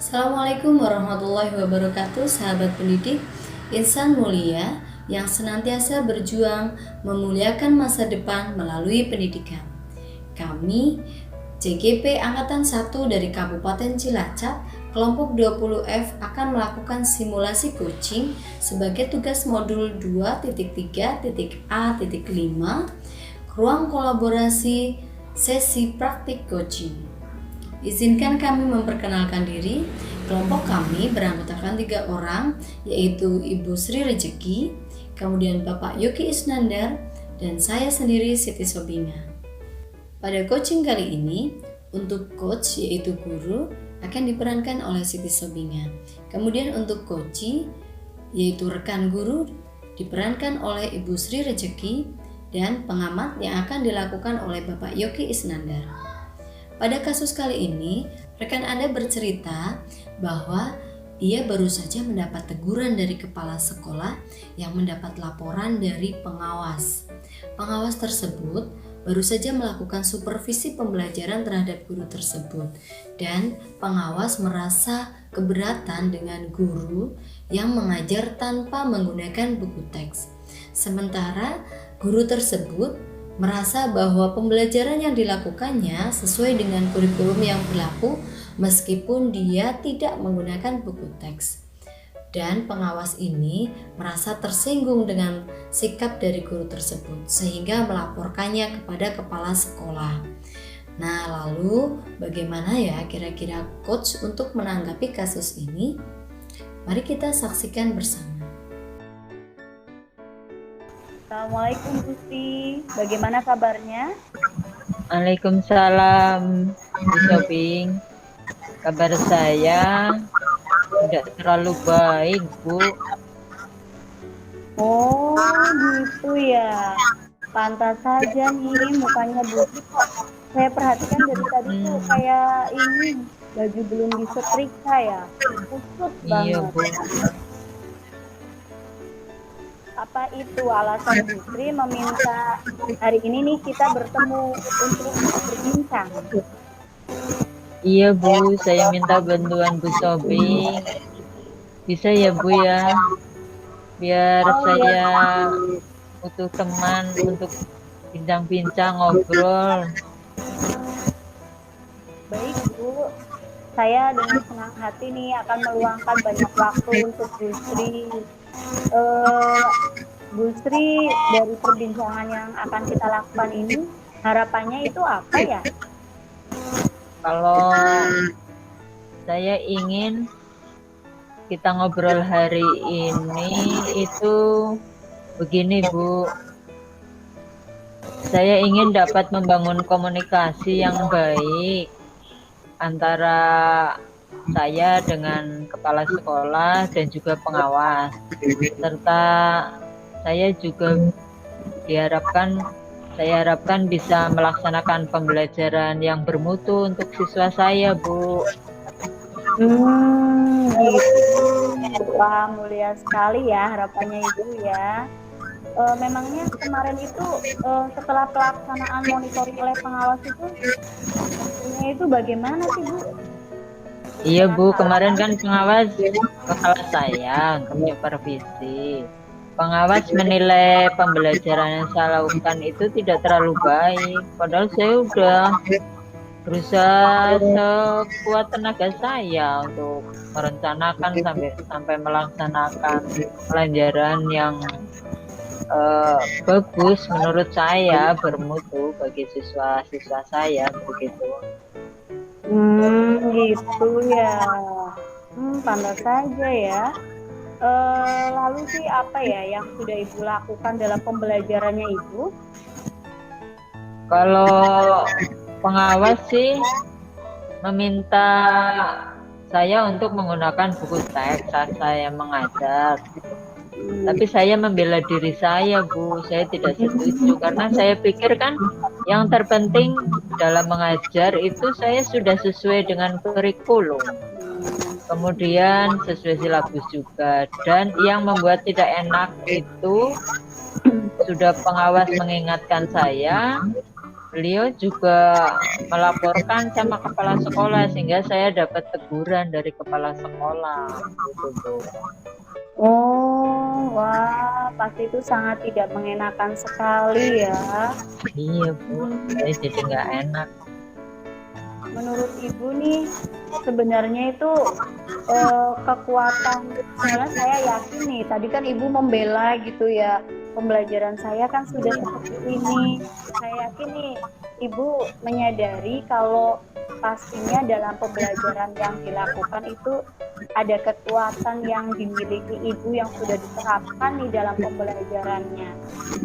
Assalamualaikum warahmatullahi wabarakatuh, sahabat pendidik, insan mulia yang senantiasa berjuang memuliakan masa depan melalui pendidikan. Kami, CGP Angkatan 1 dari Kabupaten Cilacap, kelompok 20F akan melakukan simulasi coaching sebagai tugas modul 2.3.A.5, ruang kolaborasi sesi praktik coaching. Izinkan kami memperkenalkan diri. Kelompok kami beranggotakan 3 orang, yaitu Ibu Sri Rejeki, kemudian Bapak Yogi Isnandar, dan saya sendiri Siti Sobinga. Pada coaching kali ini, untuk coach yaitu guru akan diperankan oleh Siti Sobinga. Kemudian untuk coachee yaitu rekan guru diperankan oleh Ibu Sri Rejeki, dan pengamat yang akan dilakukan oleh Bapak Yogi Isnandar. Pada kasus kali ini, rekan Anda bercerita bahwa ia baru saja mendapat teguran dari kepala sekolah yang mendapat laporan dari pengawas. Pengawas tersebut baru saja melakukan supervisi pembelajaran terhadap guru tersebut, dan pengawas merasa keberatan dengan guru yang mengajar tanpa menggunakan buku teks. Sementara guru tersebut merasa bahwa pembelajaran yang dilakukannya sesuai dengan kurikulum yang berlaku meskipun dia tidak menggunakan buku teks. Dan pengawas ini merasa tersinggung dengan sikap dari guru tersebut sehingga melaporkannya kepada kepala sekolah. Nah, lalu bagaimana ya kira-kira coach untuk menanggapi kasus ini? Mari kita saksikan bersama. Assalamualaikum Gusti, bagaimana kabarnya? Waalaikumsalam, Bu Sobing. Kabar saya tidak terlalu baik, Bu. Oh gitu ya, pantas saja nih mukanya Gusti kok. Saya perhatikan dari tadi tuh kayak ini baju belum disetrika ya, kusut Iya, banget. Bu. Apa itu alasan Gusti meminta hari ini nih kita bertemu untuk berbincang? Iya, Bu. Saya minta bantuan Bu Sobing. Bisa ya, Bu ya? Biar saya butuh teman untuk bincang-bincang, ngobrol. Baik Bu, saya dengan senang hati nih akan meluangkan banyak waktu untuk Bu Sri. Bu Sri, dari perbincangan yang akan kita lakukan ini, harapannya itu apa ya? Kalau saya ingin kita ngobrol hari ini itu begini, Bu. Saya ingin dapat membangun komunikasi yang baik antara saya dengan kepala sekolah dan juga pengawas, serta saya juga saya harapkan bisa melaksanakan pembelajaran yang bermutu untuk siswa saya, Bu. Gitu. Wah, mulia sekali ya harapannya Ibu ya. Memangnya kemarin itu setelah pelaksanaan monitoring oleh pengawas itu, hasilnya itu bagaimana sih Bu? Iya, Bu, kemarin kan pengawas ke kelas saya untuk supervisi. Pengawas menilai pembelajaran yang saya lakukan itu tidak terlalu baik. Padahal saya udah berusaha sekuat tenaga saya untuk merencanakan sampai melaksanakan pelajaran yang bagus menurut saya, bermutu bagi siswa-siswa saya begitu. Gitu ya. Pantas saja ya. Lalu sih apa ya yang sudah Ibu lakukan dalam pembelajarannya Ibu? Kalau pengawas sih meminta saya untuk menggunakan buku teks saat saya mengajar. Tapi saya membela diri saya, Bu. Saya tidak setuju karena saya pikir kan yang terpenting dalam mengajar itu saya sudah sesuai dengan kurikulum. Kemudian sesuai silabus juga. Dan yang membuat tidak enak itu sudah pengawas mengingatkan saya beliau juga melaporkan sama kepala sekolah sehingga saya dapat teguran dari kepala sekolah gitu Bu. Oh, wah, pasti itu sangat tidak mengenakan sekali ya. Iya Bu, saya jadi nggak enak. Menurut Ibu nih, sebenarnya itu kekuatan, karena saya yakin nih, tadi kan Ibu membela gitu ya, pembelajaran saya kan sudah seperti ini. Saya yakin nih, Ibu menyadari kalau pastinya dalam pembelajaran yang dilakukan itu ada kekuatan yang dimiliki Ibu yang sudah diterapkan di dalam pembelajarannya.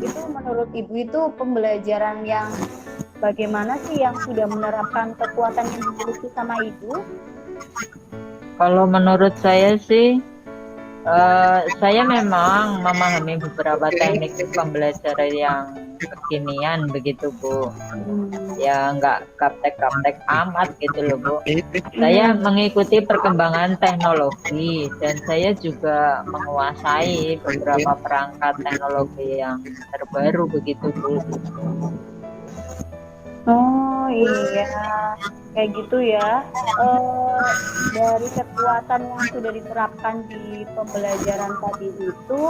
Itu menurut Ibu itu pembelajaran yang bagaimana sih yang sudah menerapkan kekuatan yang dimiliki sama Ibu? Kalau menurut saya sih, saya memang memahami beberapa teknik pembelajaran yang kekinian begitu Bu. Ya nggak gaptek-gaptek amat gitu loh Bu. Saya mengikuti perkembangan teknologi dan saya juga menguasai beberapa perangkat teknologi yang terbaru begitu Bu. Oh iya, kayak gitu ya. Dari kekuatan yang sudah diterapkan di pembelajaran tadi itu,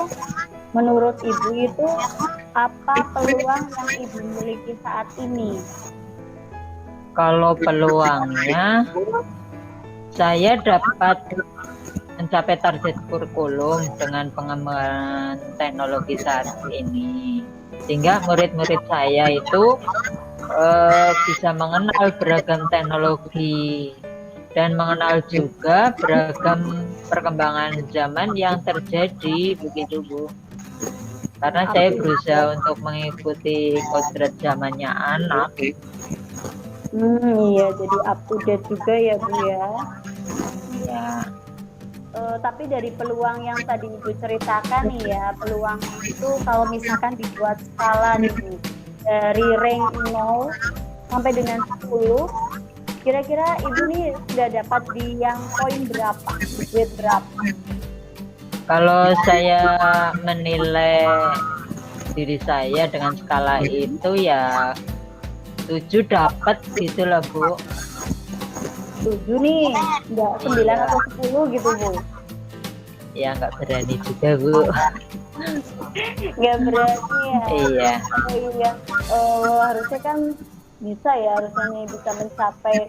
menurut Ibu itu apa peluang yang Ibu miliki saat ini? Kalau peluangnya, saya dapat mencapai target kurikulum dengan pengembangan teknologi saat ini, sehingga murid-murid saya itu bisa mengenal beragam teknologi dan mengenal juga beragam perkembangan zaman yang terjadi begitu Bu. Karena saya berusaha untuk mengikuti kodrat zamannya anak. Iya, jadi up to date juga ya Bu ya. Ya. Tapi dari peluang yang tadi Ibu ceritakan nih ya, peluang itu kalau misalkan dibuat skala nih Bu, dari rank 0 sampai dengan 10, kira-kira Ibu nih sudah dapat di yang poin berapa, di grade berapa? Kalau saya menilai diri saya dengan skala itu ya 7 dapat gitu lah Bu. 7 nih, enggak 9 atau 10 gitu Bu? Ya nggak berani juga Bu. Nggak berani ya? Iya. Oh iya, harusnya kan bisa ya, harusnya nih bisa mencapai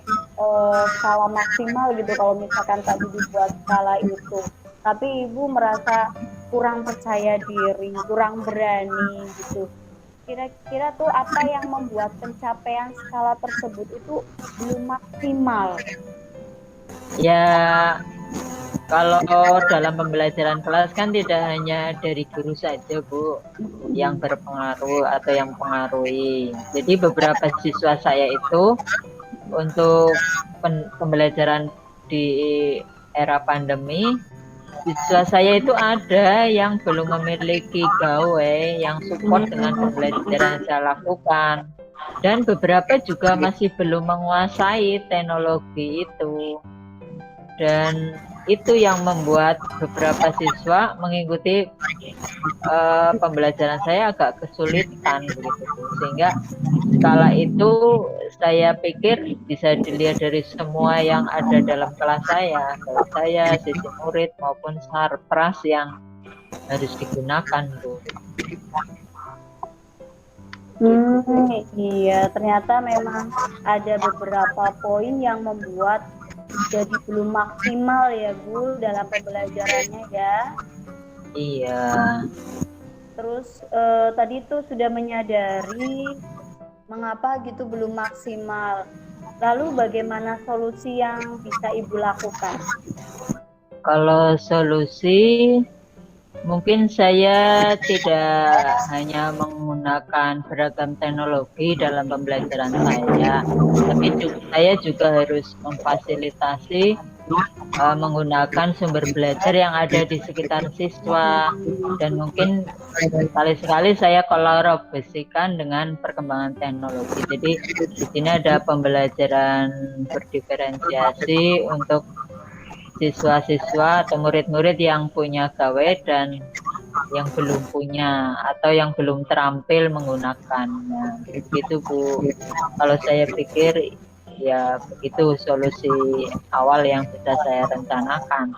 skala maksimal gitu kalau misalkan tadi dibuat skala itu. Tapi Ibu merasa kurang percaya diri, kurang berani gitu. Kira-kira tuh apa yang membuat pencapaian skala tersebut itu belum maksimal? Ya kalau dalam pembelajaran kelas kan tidak hanya dari guru saja Bu yang berpengaruh atau yang mempengaruhi. Jadi beberapa siswa saya itu untuk pembelajaran di era pandemi, siswa saya itu ada yang belum memiliki gawe yang support dengan pembelajaran yang saya lakukan, dan beberapa juga masih belum menguasai teknologi itu, dan itu yang membuat beberapa siswa mengikuti pembelajaran saya agak kesulitan begitu, sehingga skala itu saya pikir bisa dilihat dari semua yang ada dalam kelas saya, sisi murid maupun sarpras yang harus digunakan Bu. Iya, ternyata memang ada beberapa poin yang membuat jadi belum maksimal ya Bu dalam pembelajarannya ya. Iya. Terus tadi tuh sudah menyadari mengapa gitu belum maksimal. Lalu bagaimana solusi yang bisa Ibu lakukan? Kalau solusi, mungkin saya tidak hanya menggunakan beragam teknologi dalam pembelajaran saya, tapi saya juga harus memfasilitasi menggunakan sumber belajar yang ada di sekitar siswa, dan mungkin sekali-sekali saya kolaborasikan dengan perkembangan teknologi. Jadi di sini ada pembelajaran berdiferensiasi untuk siswa-siswa atau murid-murid yang punya gawe dan yang belum punya atau yang belum terampil menggunakannya. Begitu Bu. Kalau saya pikir ya begitu solusi awal yang sudah saya rencanakan.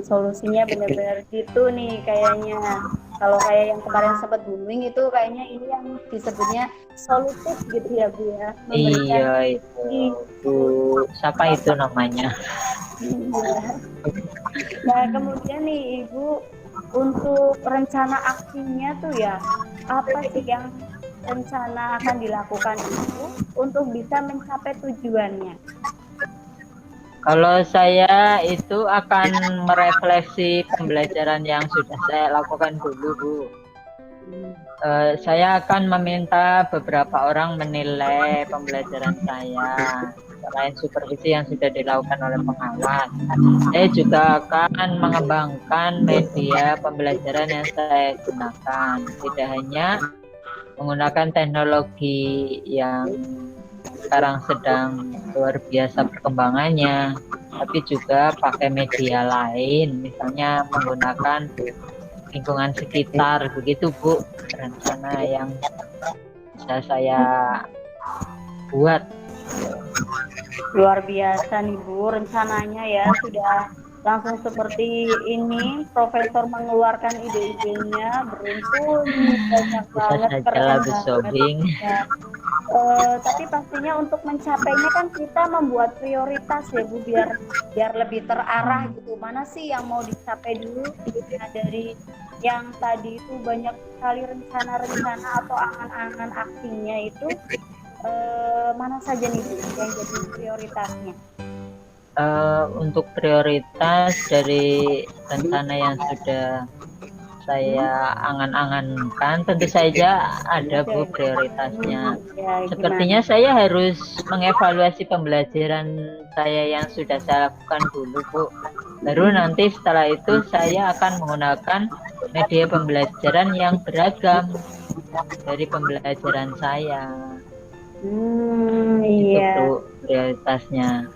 Solusinya benar-benar gitu nih kayaknya. Kalau kayak yang kemarin sempat booming itu kayaknya ini yang disebutnya solutif gitu ya Bu ya. Memberikan Iya itu Bu, siapa itu namanya? Iya. Nah kemudian nih Ibu, untuk rencana aksinya tuh ya, apa sih yang rencana akan dilakukan itu untuk bisa mencapai tujuannya? Kalau saya itu akan merefleksi pembelajaran yang sudah saya lakukan dulu Bu. Saya akan meminta beberapa orang menilai pembelajaran saya. Selain supervisi yang sudah dilakukan oleh pengawas, saya juga akan mengembangkan media pembelajaran yang saya gunakan. Tidak hanya menggunakan teknologi yang sekarang sedang luar biasa perkembangannya, tapi juga pakai media lain, misalnya menggunakan lingkungan sekitar, begitu Bu, rencana yang bisa saya buat. Luar biasa nih Bu, rencananya ya sudah langsung seperti ini, Profesor mengeluarkan ide-idenya, beruntun banyak Bisa banget, saja keren lagu banget shopping. ya. Tapi pastinya untuk mencapainya kan kita membuat prioritas ya Bu, biar lebih terarah gitu. Mana sih yang mau dicapai dulu ya, dari yang tadi itu banyak sekali rencana-rencana atau angan-angan aksinya itu, mana saja nih Bu yang jadi prioritasnya? Untuk prioritas dari rencana yang sudah saya angan-angankan, tentu saja ada Bu prioritasnya. Ya, Sepertinya saya harus mengevaluasi pembelajaran saya yang sudah saya lakukan dulu Bu. Baru nanti setelah itu saya akan menggunakan media pembelajaran yang beragam dari pembelajaran saya. Itu Iya. Bu prioritasnya.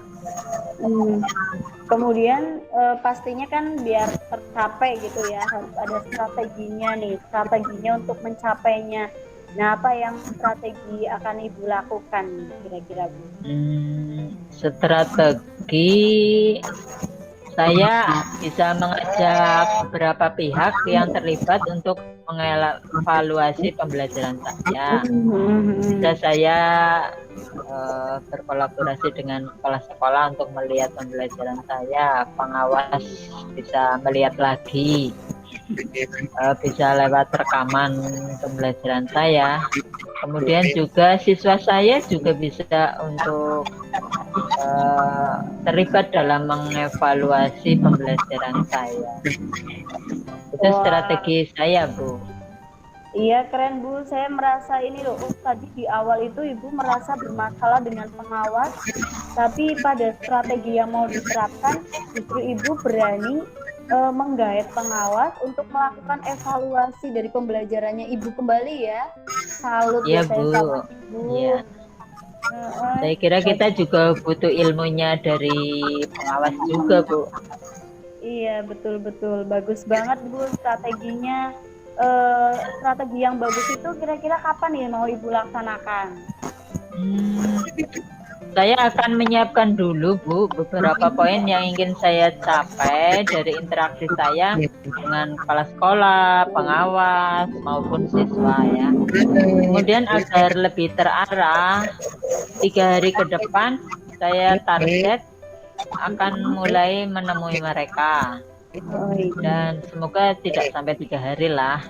Kemudian pastinya kan biar tercapai gitu ya, harus ada strateginya nih, strateginya untuk mencapainya. Nah, apa yang strategi akan Ibu lakukan kira-kira Bu? Strategi saya bisa mengajak beberapa pihak yang terlibat untuk mengevaluasi pembelajaran saya. Bisa saya berkolaborasi dengan kepala sekolah untuk melihat pembelajaran saya, pengawas bisa melihat lagi, bisa lewat rekaman pembelajaran saya. Kemudian juga siswa saya juga bisa untuk terlibat dalam mengevaluasi pembelajaran saya. Itu strategi saya Bu. Iya keren Bu, saya merasa ini loh, tadi di awal itu Ibu merasa bermasalah dengan pengawas, tapi pada strategi yang mau diterapkan justru Ibu berani menggait pengawas untuk melakukan evaluasi dari pembelajarannya Ibu kembali ya. Salut ya saya Bu. sama Ibu. Iya. Saya kira kita juga butuh ilmunya dari pengawas juga Bu. Iya betul-betul, bagus banget Bu strateginya. Strategi yang bagus itu kira-kira kapan nih mau Ibu laksanakan? Saya akan menyiapkan dulu Bu beberapa poin yang ingin saya capai dari interaksi saya dengan kepala sekolah, pengawas maupun siswa ya. Kemudian agar lebih terarah, 3 hari ke depan saya target akan mulai menemui mereka. Dan semoga tidak sampai 3 hari lah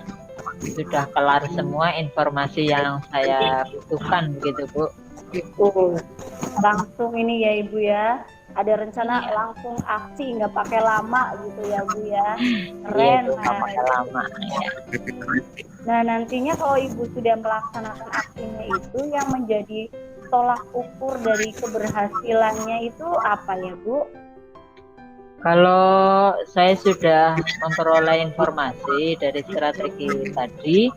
sudah kelar semua informasi yang saya butuhkan begitu Bu. Langsung ini ya Ibu ya, ada rencana langsung aksi, nggak pakai lama gitu ya Bu ya. Keren. Iya, nggak pakai lama ya. Nah nantinya kalau Ibu sudah melaksanakan aksinya itu, yang menjadi tolak ukur dari keberhasilannya itu apa ya Bu? Kalau saya sudah memperoleh informasi dari strategi tadi,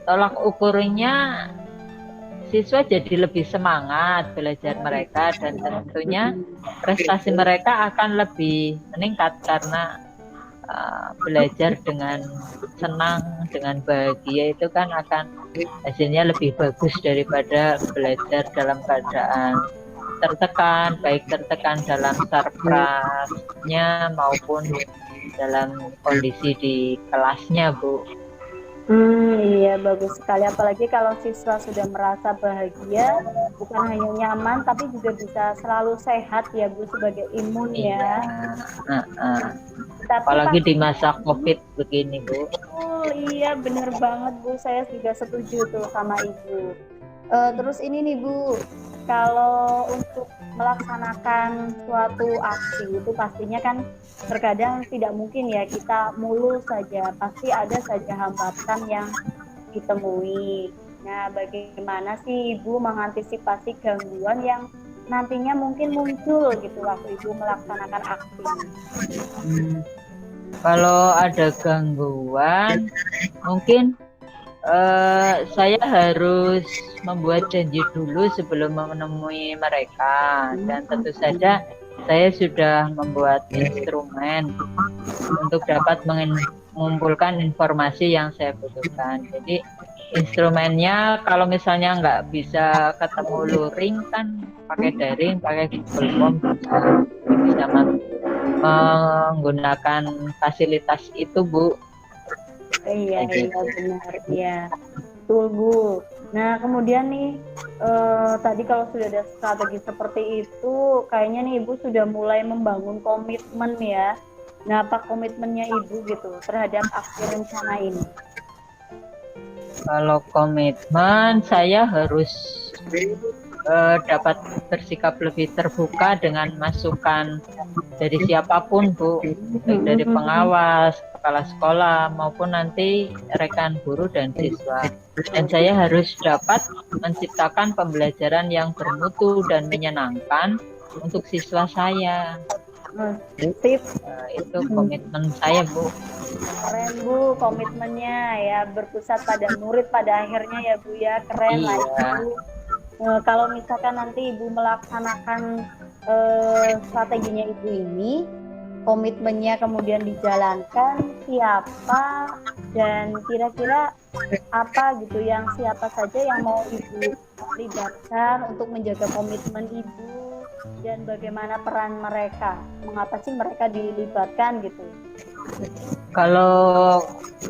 tolak ukurnya siswa jadi lebih semangat belajar mereka, dan tentunya prestasi mereka akan lebih meningkat karena belajar dengan senang, dengan bahagia itu kan akan hasilnya lebih bagus daripada belajar dalam keadaan tertekan, baik tertekan dalam sarprasnya maupun dalam kondisi di kelasnya, Bu. Iya bagus sekali, apalagi kalau siswa sudah merasa bahagia, bukan hanya nyaman tapi juga bisa selalu sehat ya Bu, sebagai imun Iya. ya. Tapi Apalagi di masa COVID begini, Bu. iya bener banget Bu, saya juga setuju tuh sama Ibu. Terus ini nih Bu, kalau untuk melaksanakan suatu aksi itu pastinya kan terkadang tidak mungkin ya kita mulus saja, pasti ada saja hambatan yang ditemui. Nah, bagaimana sih Ibu mengantisipasi gangguan yang nantinya mungkin muncul gitu waktu Ibu melaksanakan aksi? Kalau ada gangguan, mungkin saya harus membuat janji dulu sebelum menemui mereka, dan tentu saja saya sudah membuat instrumen untuk dapat mengumpulkan informasi yang saya butuhkan. Jadi instrumennya kalau misalnya nggak bisa ketemu luring kan pakai daring, pakai Google Form bisa menggunakan fasilitas itu, Bu. Iya benar ya, betul Bu. Nah kemudian nih tadi kalau sudah ada strategi seperti itu, kayaknya nih Ibu sudah mulai membangun komitmen ya. Nah apa komitmennya Ibu gitu terhadap aksi rencana ini? Kalau komitmen, saya harus dapat bersikap lebih terbuka dengan masukan dari siapapun, Bu, baik dari pengawas, kepala sekolah, maupun nanti rekan guru dan siswa. Dan saya harus dapat menciptakan pembelajaran yang bermutu dan menyenangkan untuk siswa saya. Itu komitmen saya, Bu. Keren Bu, komitmennya ya, berpusat pada murid pada akhirnya ya Bu ya, keren lah Bu. Kalau misalkan nanti Ibu melaksanakan strateginya Ibu ini, komitmennya kemudian dijalankan, siapa dan kira-kira apa gitu yang siapa saja yang mau Ibu libatkan untuk menjaga komitmen Ibu, dan bagaimana peran mereka, mengapa sih mereka dilibatkan gitu? Kalau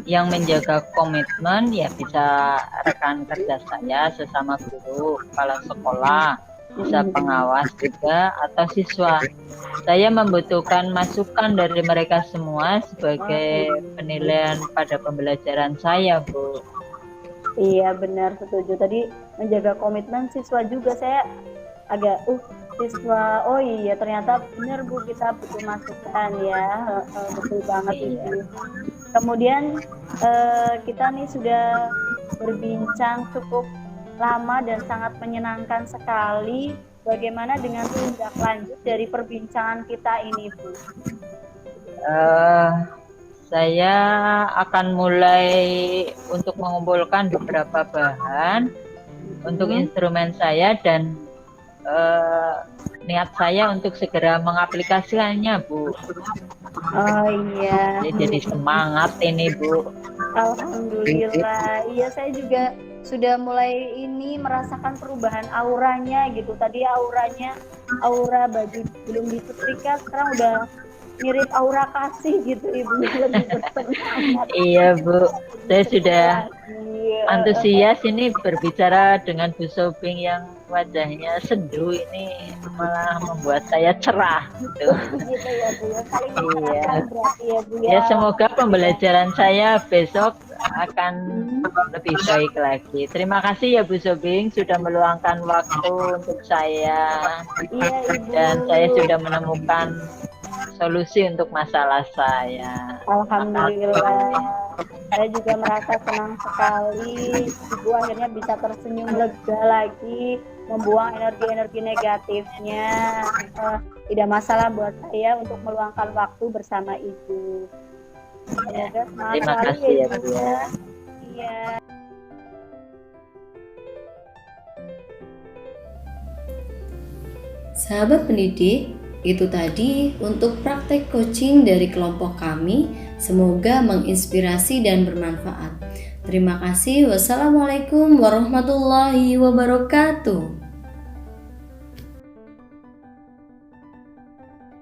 yang menjaga komitmen ya bisa rekan kerja saya sesama guru, kepala sekolah, bisa pengawas juga, atau siswa. Saya membutuhkan masukan dari mereka semua sebagai penilaian pada pembelajaran saya, Bu. Iya benar, setuju. Tadi menjaga komitmen siswa juga, saya agak siswa, oh iya ternyata benar Bu, kita butuh masukan ya. Betul banget Ibu. Kemudian kita nih sudah berbincang cukup lama dan sangat menyenangkan sekali. Bagaimana dengan tindak lanjut dari perbincangan kita ini Bu? Saya akan mulai untuk mengumpulkan beberapa bahan untuk instrumen saya, dan niat saya untuk segera mengaplikasikannya, Bu. Oh iya. Jadi semangat ini, Bu. Alhamdulillah. Iya, saya juga sudah mulai ini merasakan perubahan auranya gitu. Tadi aura baju belum disetrika, sekarang udah mirip aura kasih gitu Ibu, lebih bersemangat. Iya Bu, saya sudah antusias ini berbicara dengan Bu Sobing yang wajahnya sendu, ini malah membuat saya cerah gitu. Gitu ya Bu ya, saling Iya. berarti ya Bu ya. Ya semoga pembelajaran saya besok akan lebih baik lagi. Terima kasih ya Bu Sobing sudah meluangkan waktu untuk saya. Iya Ibu. Dan saya sudah menemukan solusi untuk masalah saya. Alhamdulillah. Saya juga merasa senang sekali Ibu akhirnya bisa tersenyum lega lagi, membuang energi-energi negatifnya. Tidak masalah buat saya untuk meluangkan waktu bersama Ibu. Semoga semangat Terima selalu kasih ya Ibu Bu. Iya. Sahabat pendidik, itu tadi untuk praktek coaching dari kelompok kami. Semoga menginspirasi dan bermanfaat. Terima kasih. Wassalamualaikum warahmatullahi wabarakatuh.